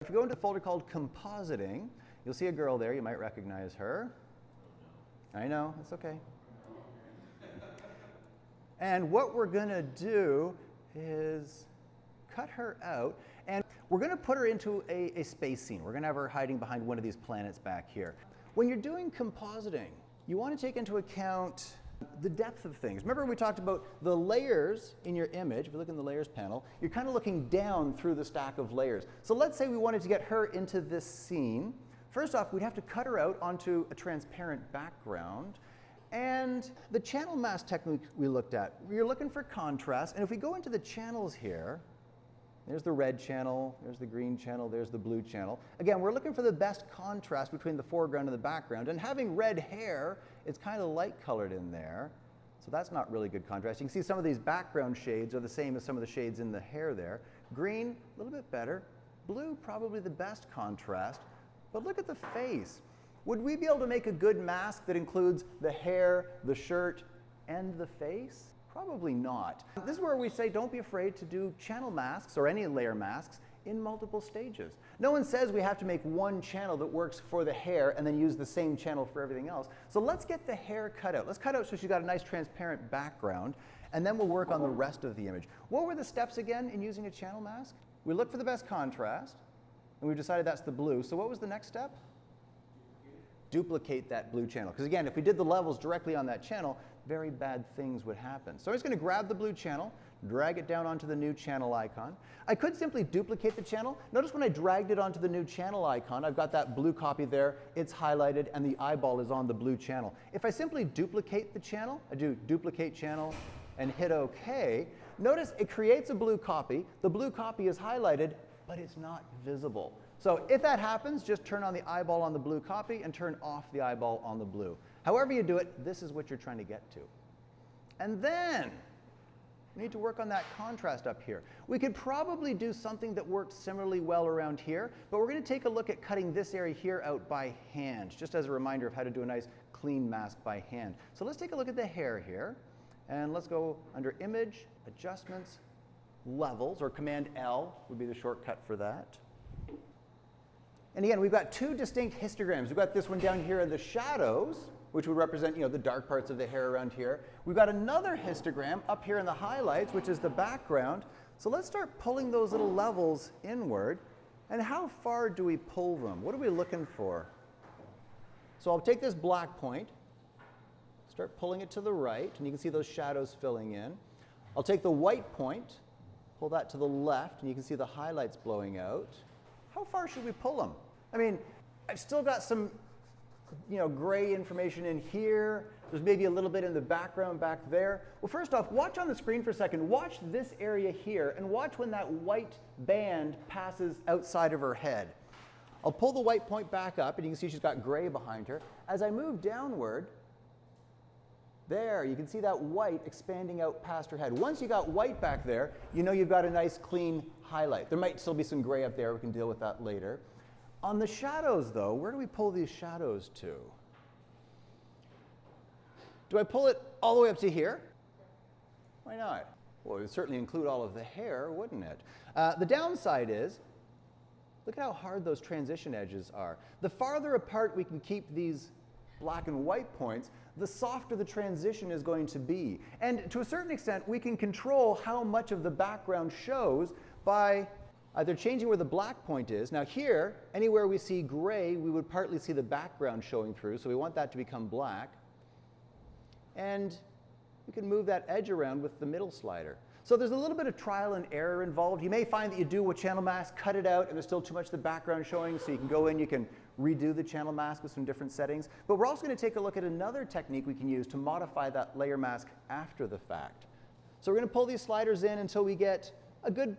If you go into a folder called Compositing, you'll see a girl there. You might recognize her. I know, it's okay. And what we're going to do is cut her out, and we're going to put her into a space scene. We're going to have her hiding behind one of these planets back here. When you're doing compositing, you want to take into account the depth of things. Remember we talked about the layers in your image. If you look in the layers panel, you're kind of looking down through the stack of layers. So let's say we wanted to get her into this scene. First off, we'd have to cut her out onto a transparent background. And the channel mask technique we looked at, you're looking for contrast. And if we go into the channels here, there's the red channel, there's the green channel, there's the blue channel. Again, we're looking for the best contrast between the foreground and the background. And having red hair, it's kind of light colored in there. So that's not really good contrast. You can see some of these background shades are the same as some of the shades in the hair there. Green, a little bit better. Blue, probably the best contrast. But look at the face. Would we be able to make a good mask that includes the hair, the shirt, and the face? Probably not. This is where we say don't be afraid to do channel masks or any layer masks in multiple stages. No one says we have to make one channel that works for the hair and then use the same channel for everything else. So let's get the hair cut out. Let's cut out so she's got a nice transparent background, and then we'll work on the rest of the image. What were the steps again in using a channel mask? We look for the best contrast, and we've decided that's the blue. So what was the next step? Duplicate that blue channel. Because again, if we did the levels directly on that channel, very bad things would happen. So I'm just going to grab the blue channel, drag it down onto the new channel icon. I could simply duplicate the channel. Notice when I dragged it onto the new channel icon, I've got that blue copy there, it's highlighted, and the eyeball is on the blue channel. If I simply duplicate the channel, I do duplicate channel and hit OK, notice it creates a blue copy. The blue copy is highlighted, but it's not visible. So if that happens, just turn on the eyeball on the blue copy and turn off the eyeball on the blue. However you do it, this is what you're trying to get to. And then we need to work on that contrast up here. We could probably do something that works similarly well around here, but we're going to take a look at cutting this area here out by hand, just as a reminder of how to do a nice clean mask by hand. So let's take a look at the hair here, and let's go under Image, Adjustments, Levels, or Command L would be the shortcut for that. And again, we've got two distinct histograms. We've got this one down here in the shadows, which would represent, the dark parts of the hair around here. We've got another histogram up here in the highlights, which is the background. So let's start pulling those little levels inward. And how far do we pull them? What are we looking for? So I'll take this black point, start pulling it to the right, and you can see those shadows filling in. I'll take the white point, pull that to the left, and you can see the highlights blowing out. How far should we pull them? I mean, I've still got some gray information in here. There's maybe a little bit in the background back there. Well, first off, watch on the screen for a second. Watch this area here, and watch when that white band passes outside of her head. I'll pull the white point back up, and you can see she's got gray behind her. As I move downward, there, you can see that white expanding out past her head. Once you got white back there, you've got a nice clean highlight. There might still be some gray up there. We can deal with that later. On the shadows, though, where do we pull these shadows to? Do I pull it all the way up to here? Why not? Well, it would certainly include all of the hair, wouldn't it? The downside is, look at how hard those transition edges are. The farther apart we can keep these black and white points, the softer the transition is going to be. And to a certain extent, we can control how much of the background shows by either changing where the black point is. Now here, anywhere we see gray, we would partly see the background showing through, so we want that to become black. And we can move that edge around with the middle slider. So there's a little bit of trial and error involved. You may find that you do a channel mask, cut it out, and there's still too much of the background showing, so you can go in, you can redo the channel mask with some different settings. But we're also going to take a look at another technique we can use to modify that layer mask after the fact. So we're going to pull these sliders in until we get a good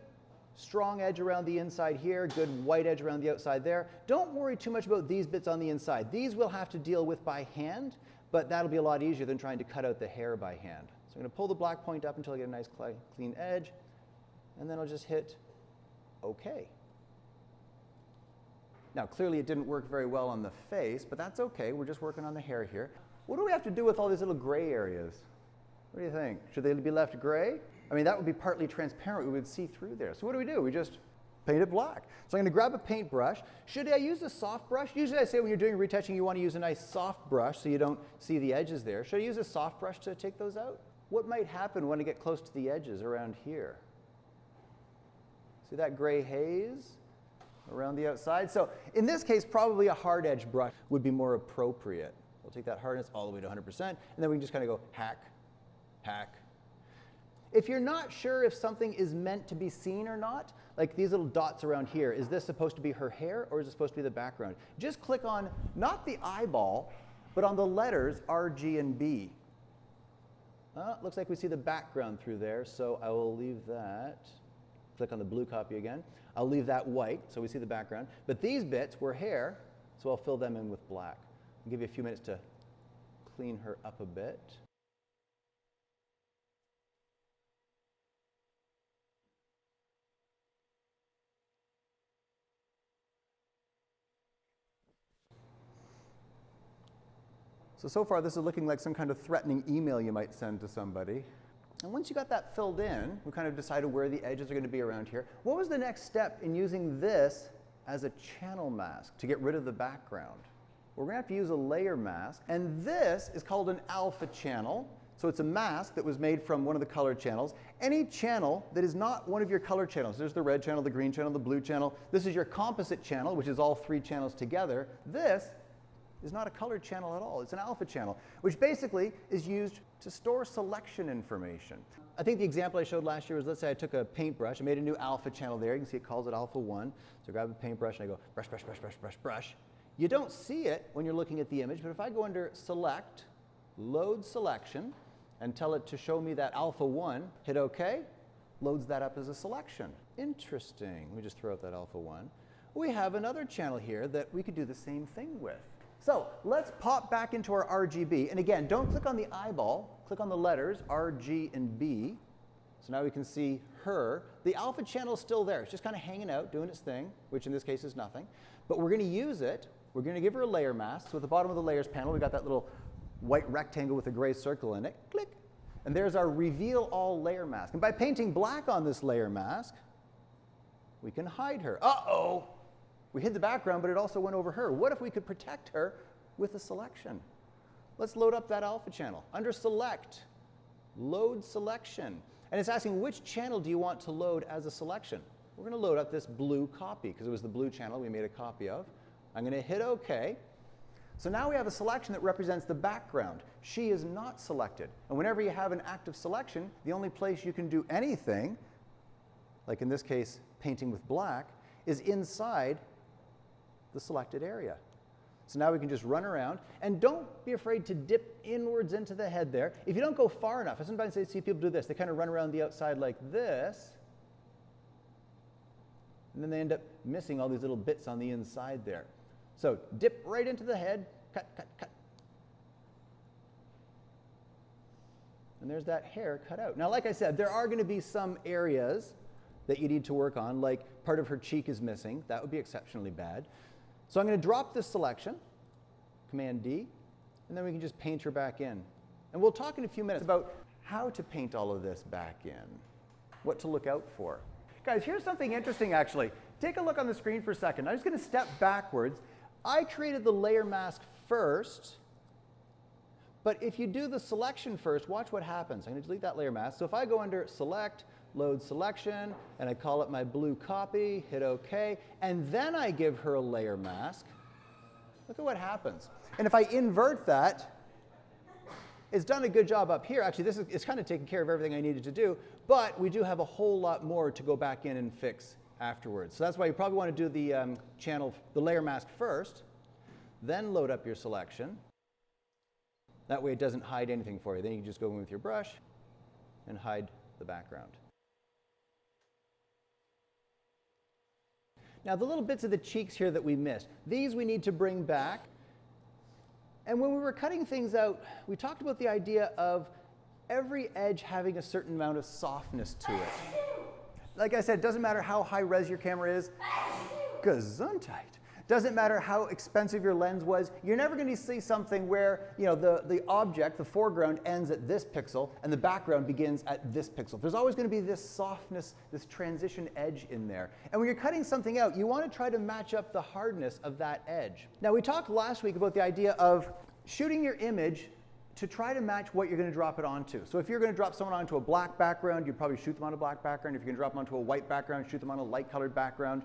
strong edge around the inside here, good white edge around the outside there. Don't worry too much about these bits on the inside. These we'll have to deal with by hand, but that'll be a lot easier than trying to cut out the hair by hand. So I'm going to pull the black point up until I get a nice clean edge, and then I'll just hit OK. Now, clearly it didn't work very well on the face, but that's OK. We're just working on the hair here. What do we have to do with all these little gray areas? What do you think? Should they be left gray? I mean, that would be partly transparent. We would see through there. So what do? We just paint it black. So I'm going to grab a paintbrush. Should I use a soft brush? Usually I say when you're doing retouching, you want to use a nice soft brush so you don't see the edges there. Should I use a soft brush to take those out? What might happen when I get close to the edges around here? See that gray haze around the outside? So in this case, probably a hard edge brush would be more appropriate. We'll take that hardness all the way to 100%, and then we can just kind of go hack, hack. If you're not sure if something is meant to be seen or not, like these little dots around here, is this supposed to be her hair or is it supposed to be the background? Just click on, not the eyeball, but on the letters R, G, and B. Looks like we see the background through there, so I will leave that. Click on the blue copy again. I'll leave that white, so we see the background. But these bits were hair, so I'll fill them in with black. I'll give you a few minutes to clean her up a bit. So far this is looking like some kind of threatening email you might send to somebody. And once you got that filled in, we kind of decided where the edges are going to be around here. What was the next step in using this as a channel mask to get rid of the background? We're going to have to use a layer mask, and this is called an alpha channel. So it's a mask that was made from one of the color channels. Any channel that is not one of your color channels, there's the red channel, the green channel, the blue channel. This is your composite channel, which is all three channels together. This is not a colored channel at all. It's an alpha channel, which basically is used to store selection information. I think the example I showed last year was, let's say I took a paintbrush, I made a new alpha channel there. You can see it calls it alpha 1. So I grab a paintbrush and I go brush, brush, brush, brush, brush, brush. You don't see it when you're looking at the image, but if I go under select, load selection, and tell it to show me that alpha 1, hit OK, loads that up as a selection. Interesting. Let me just throw out that alpha 1. We have another channel here that we could do the same thing with. So let's pop back into our RGB. And again, don't click on the eyeball. Click on the letters R, G, and B. So now we can see her. The alpha channel is still there. It's just kind of hanging out, doing its thing, which in this case is nothing. But we're going to use it. We're going to give her a layer mask. So at the bottom of the layers panel, we've got that little white rectangle with a gray circle in it. Click. And there's our reveal all layer mask. And by painting black on this layer mask, we can hide her. Uh-oh! We hid the background, but it also went over her. What if we could protect her with a selection? Let's load up that alpha channel. Under select, load selection. And it's asking which channel do you want to load as a selection? We're going to load up this blue copy because it was the blue channel we made a copy of. I'm going to hit OK. So now we have a selection that represents the background. She is not selected. And whenever you have an active selection, the only place you can do anything, like in this case, painting with black, is inside the selected area. So now we can just run around, and don't be afraid to dip inwards into the head there. If you don't go far enough, I sometimes see people do this. They kind of run around the outside like this, and then they end up missing all these little bits on the inside there. So dip right into the head, cut, cut, cut. And there's that hair cut out. Now, like I said, there are going to be some areas that you need to work on, like part of her cheek is missing. That would be exceptionally bad. So I'm going to drop this selection, Command D, and then we can just paint her back in. And we'll talk in a few minutes about how to paint all of this back in, what to look out for. Guys, here's something interesting actually. Take a look on the screen for a second. I'm just going to step backwards. I created the layer mask first, but if you do the selection first, watch what happens. I'm going to delete that layer mask. So if I go under Select, Load Selection, and I call it my blue copy, hit OK, and then I give her a layer mask, look at what happens. And if I invert that, it's done a good job up here. Actually, it's kind of taken care of everything I needed to do, but we do have a whole lot more to go back in and fix afterwards. So that's why you probably want to do the layer mask first, then load up your selection. That way it doesn't hide anything for you. Then you can just go in with your brush and hide the background. Now the little bits of the cheeks here that we missed, these we need to bring back. And when we were cutting things out, we talked about the idea of every edge having a certain amount of softness to it. Like I said, it doesn't matter how high res your camera is. Gesundheit. Doesn't matter how expensive your lens was, you're never going to see something where the object, the foreground, ends at this pixel and the background begins at this pixel. There's always going to be this softness, this transition edge in there. And when you're cutting something out, you want to try to match up the hardness of that edge. Now, we talked last week about the idea of shooting your image to try to match what you're going to drop it onto. So if you're going to drop someone onto a black background, you probably shoot them on a black background. If you're going to drop them onto a white background, shoot them on a light colored background.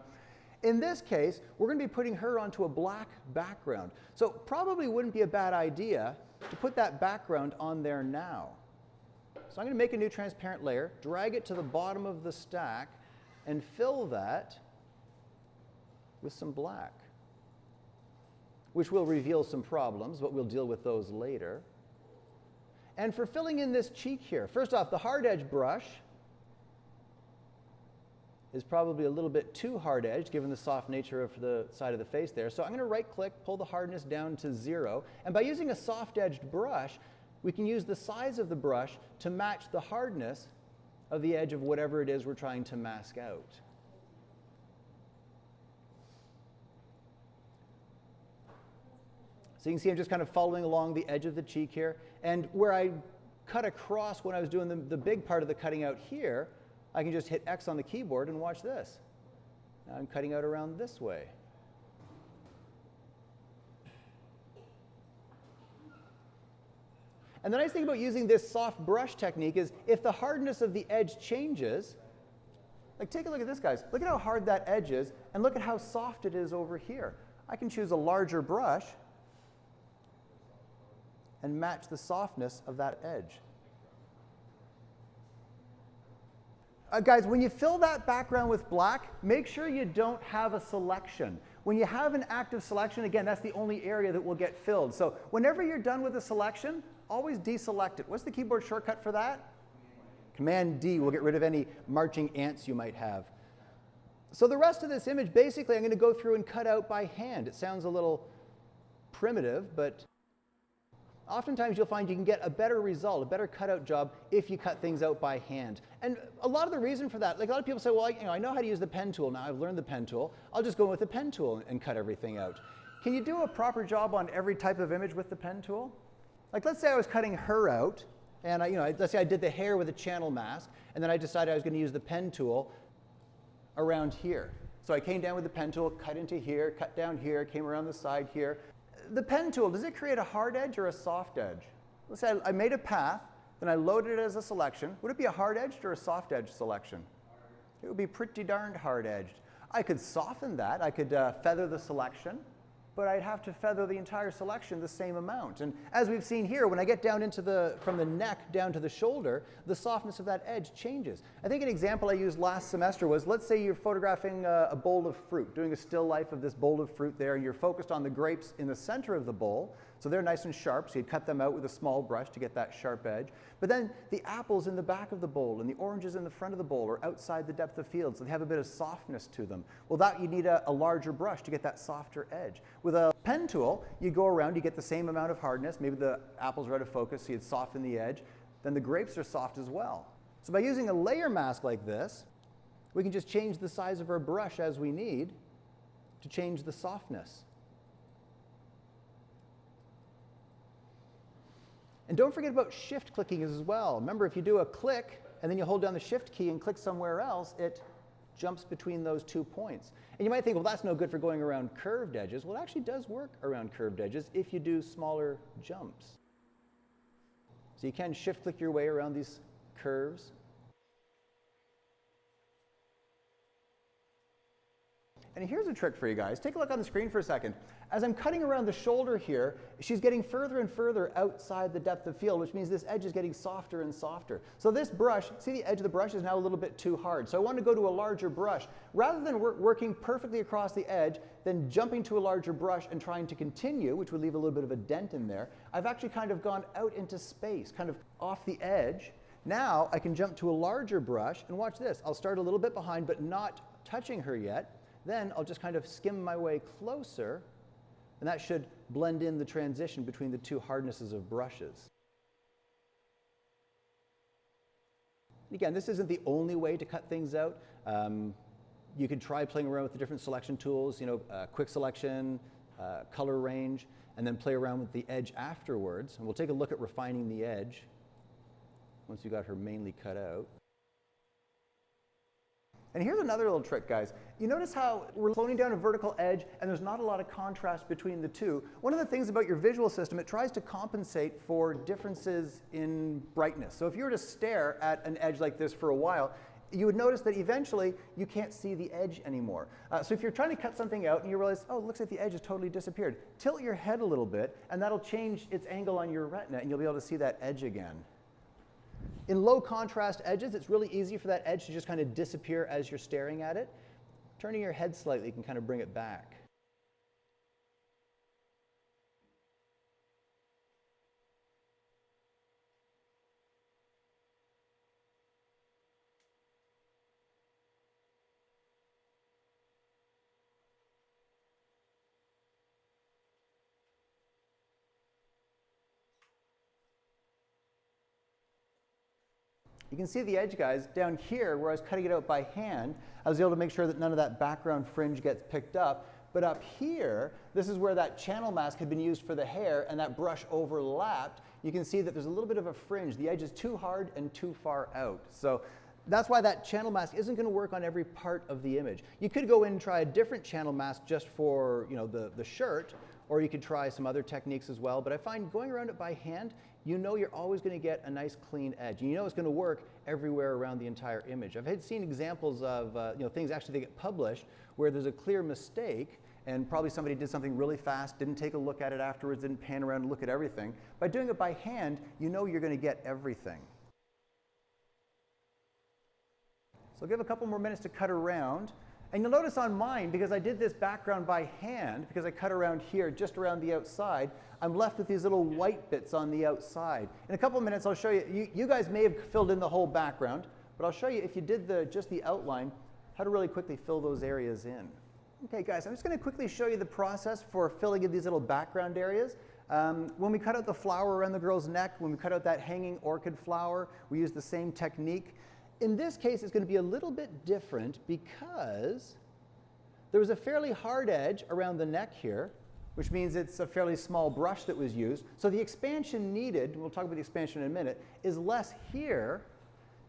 In this case, we're going to be putting her onto a black background. So probably wouldn't be a bad idea to put that background on there now. So I'm going to make a new transparent layer, drag it to the bottom of the stack, and fill that with some black, which will reveal some problems, but we'll deal with those later. And for filling in this cheek here, first off, the hard edge brush is probably a little bit too hard-edged given the soft nature of the side of the face there. So I'm going to right-click, pull the hardness down to 0. And by using a soft-edged brush, we can use the size of the brush to match the hardness of the edge of whatever it is we're trying to mask out. So you can see I'm just kind of following along the edge of the cheek here. And where I cut across when I was doing the big part of the cutting out here, I can just hit X on the keyboard and watch this. Now I'm cutting out around this way. And the nice thing about using this soft brush technique is if the hardness of the edge changes, like take a look at this, guys. Look at how hard that edge is, and look at how soft it is over here. I can choose a larger brush and match the softness of that edge. Guys, when you fill that background with black, make sure you don't have a selection. When you have an active selection, again, that's the only area that will get filled. So whenever you're done with a selection, always deselect it. What's the keyboard shortcut for that? Command D will get rid of any marching ants you might have. So the rest of this image, basically, I'm going to go through and cut out by hand. It sounds a little primitive, but oftentimes you'll find you can get a better result, a better cutout job if you cut things out by hand. And a lot of the reason for that, like a lot of people say, well, I know how to use the pen tool now, I've learned the pen tool, I'll just go with the pen tool and cut everything out. Can you do a proper job on every type of image with the pen tool? Like let's say I was cutting her out, and let's say I did the hair with a channel mask, and then I decided I was going to use the pen tool around here. So I came down with the pen tool, cut into here, cut down here, came around the side here. The pen tool, does it create a hard edge or a soft edge? Let's say I made a path, then I loaded it as a selection. Would it be a hard-edged or a soft-edged selection? It would be pretty darned hard-edged. I could soften that. I could feather the selection, but I'd have to feather the entire selection the same amount. And as we've seen here, when I get down into from the neck down to the shoulder, the softness of that edge changes. I think an example I used last semester was, let's say you're photographing a bowl of fruit, doing a still life of this bowl of fruit there, and you're focused on the grapes in the center of the bowl. So they're nice and sharp, so you'd cut them out with a small brush to get that sharp edge. But then the apples in the back of the bowl and the oranges in the front of the bowl or outside the depth of field, so they have a bit of softness to them. Well, that you need a larger brush to get that softer edge. With a pen tool, you go around, you get the same amount of hardness. Maybe the apples are out of focus, so you'd soften the edge. Then the grapes are soft as well. So by using a layer mask like this, we can just change the size of our brush as we need to change the softness. And don't forget about shift clicking as well. Remember, if you do a click and then you hold down the shift key and click somewhere else, it jumps between those 2 points. And you might think, well, that's no good for going around curved edges. Well, it actually does work around curved edges if you do smaller jumps. So you can shift click your way around these curves. And here's a trick for you guys. Take a look on the screen for a second. As I'm cutting around the shoulder here, she's getting further and further outside the depth of field, which means this edge is getting softer and softer. So this brush, see the edge of the brush is now a little bit too hard. So I want to go to a larger brush. Rather than working perfectly across the edge, then jumping to a larger brush and trying to continue, which would leave a little bit of a dent in there, I've actually kind of gone out into space, kind of off the edge. Now I can jump to a larger brush, and watch this. I'll start a little bit behind, but not touching her yet. Then I'll just kind of skim my way closer, and that should blend in the transition between the two hardnesses of brushes. Again, this isn't the only way to cut things out. You can try playing around with the different selection tools, quick selection, color range, and then play around with the edge afterwards. And we'll take a look at refining the edge once you got her mainly cut out. And here's another little trick, guys. You notice how we're cloning down a vertical edge and there's not a lot of contrast between the two. One of the things about your visual system, it tries to compensate for differences in brightness. So if you were to stare at an edge like this for a while, you would notice that eventually you can't see the edge anymore. So if you're trying to cut something out and you realize, oh, it looks like the edge has totally disappeared, tilt your head a little bit and that'll change its angle on your retina and you'll be able to see that edge again. In low contrast edges, it's really easy for that edge to just kind of disappear as you're staring at it. Turning your head slightly can kind of bring it back. You can see the edge, guys, down here where I was cutting it out by hand. I was able to make sure that none of that background fringe gets picked up. But up here, this is where that channel mask had been used for the hair and that brush overlapped. You can see that there's a little bit of a fringe. The edge is too hard and too far out. So that's why that channel mask isn't going to work on every part of the image. You could go in and try a different channel mask just for the shirt, or you could try some other techniques as well. But I find going around it by hand, you know you're always going to get a nice clean edge. You know it's going to work everywhere around the entire image. I've seen examples of things actually that get published where there's a clear mistake and probably somebody did something really fast, didn't take a look at it afterwards, didn't pan around and look at everything. By doing it by hand, you know you're going to get everything. So I'll give a couple more minutes to cut around. And you'll notice on mine, because I did this background by hand, because I cut around here, just around the outside, I'm left with these little white bits on the outside. In a couple of minutes, I'll show you. You guys may have filled in the whole background, but I'll show you if you did just the outline, how to really quickly fill those areas in. Okay, guys, I'm just going to quickly show you the process for filling in these little background areas. When we cut out the flower around the girl's neck, when we cut out that hanging orchid flower, we use the same technique. In this case, it's going to be a little bit different because there was a fairly hard edge around the neck here, which means it's a fairly small brush that was used. So the expansion needed, we'll talk about the expansion in a minute, is less here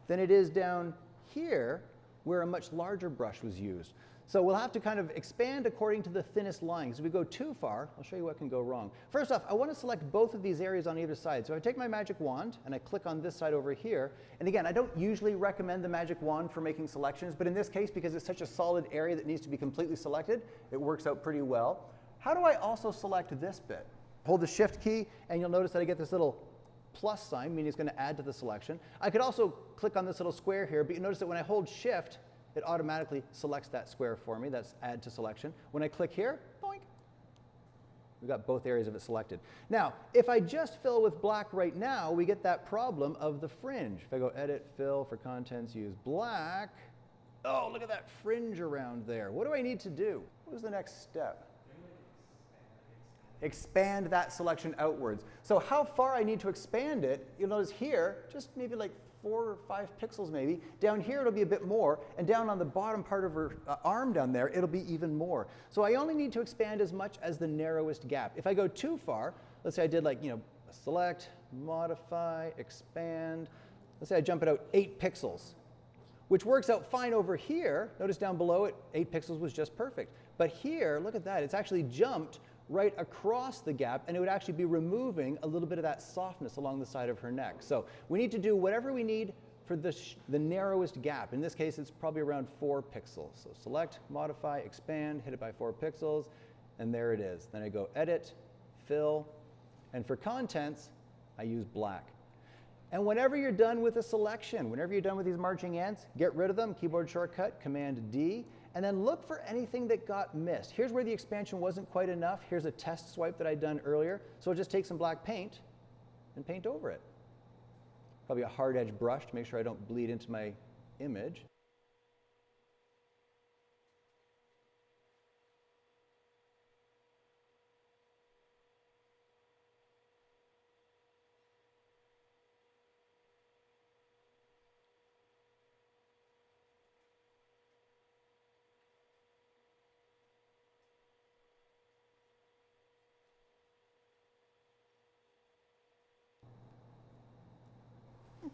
than it is down here where a much larger brush was used. So we'll have to kind of expand according to the thinnest line. Because if we go too far, I'll show you what can go wrong. First off, I want to select both of these areas on either side. So I take my magic wand and I click on this side over here. And again, I don't usually recommend the magic wand for making selections, but in this case, because it's such a solid area that needs to be completely selected, it works out pretty well. How do I also select this bit? Hold the Shift key and you'll notice that I get this little plus sign, meaning it's going to add to the selection. I could also click on this little square here, but you notice that when I hold Shift, it automatically selects that square for me. That's add to selection. When I click here, boink, we've got both areas of it selected. Now, if I just fill with black right now, we get that problem of the fringe. If I go edit, fill, for contents, use black. Oh, look at that fringe around there. What do I need to do? What is the next step? Expand that selection outwards. So how far I need to expand it, you'll notice here, just maybe like 4 or 5 pixels maybe. Down here it'll be a bit more, and down on the bottom part of her arm down there, it'll be even more. So I only need to expand as much as the narrowest gap. If I go too far, let's say I did like, select, modify, expand. Let's say I jump it out 8 pixels, which works out fine over here. Notice down below it, 8 pixels was just perfect. But here, look at that, it's actually jumped right across the gap, and it would actually be removing a little bit of that softness along the side of her neck. So we need to do whatever we need for the narrowest gap. In this case, it's probably around 4 pixels. So select, modify, expand, hit it by 4 pixels, and there it is. Then I go edit, fill, and for contents, I use black. And whenever you're done with a selection, whenever you're done with these marching ants, get rid of them, keyboard shortcut, Command D, and then look for anything that got missed. Here's where the expansion wasn't quite enough. Here's a test swipe that I'd done earlier. So I'll just take some black paint and paint over it. Probably a hard edge brush to make sure I don't bleed into my image.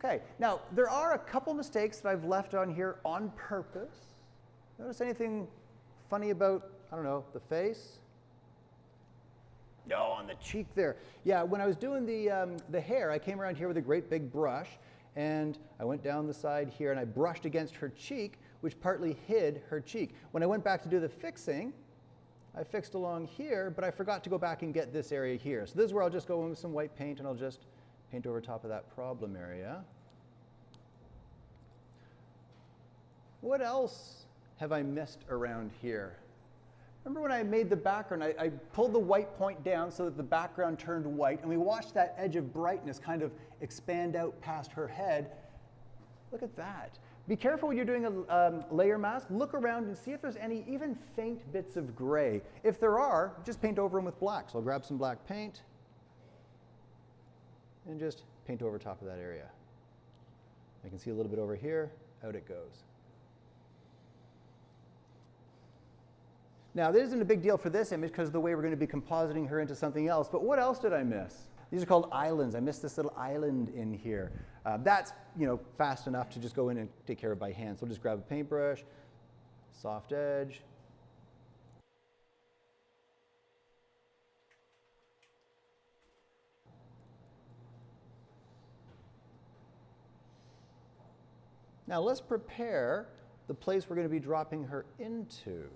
Okay, now there are a couple mistakes that I've left on here on purpose. Notice anything funny about, I don't know, the face? No, on the cheek there. Yeah, when I was doing the hair, I came around here with a great big brush, and I went down the side here and I brushed against her cheek, which partly hid her cheek. When I went back to do the fixing, I fixed along here, but I forgot to go back and get this area here. So this is where I'll just go in with some white paint and I'll just paint over top of that problem area. What else have I missed around here? Remember when I made the background, I pulled the white point down so that the background turned white, and we watched that edge of brightness kind of expand out past her head. Look at that. Be careful when you're doing a layer mask. Look around and see if there's any even faint bits of gray. If there are, just paint over them with black. So I'll grab some black paint and just paint over top of that area. I can see a little bit over here. Out it goes. Now, this isn't a big deal for this image because of the way we're going to be compositing her into something else, but what else did I miss? These are called islands. I missed this little island in here. That's, fast enough to just go in and take care of by hand. So we'll just grab a paintbrush, soft edge. Now let's prepare the place we're going to be dropping her into.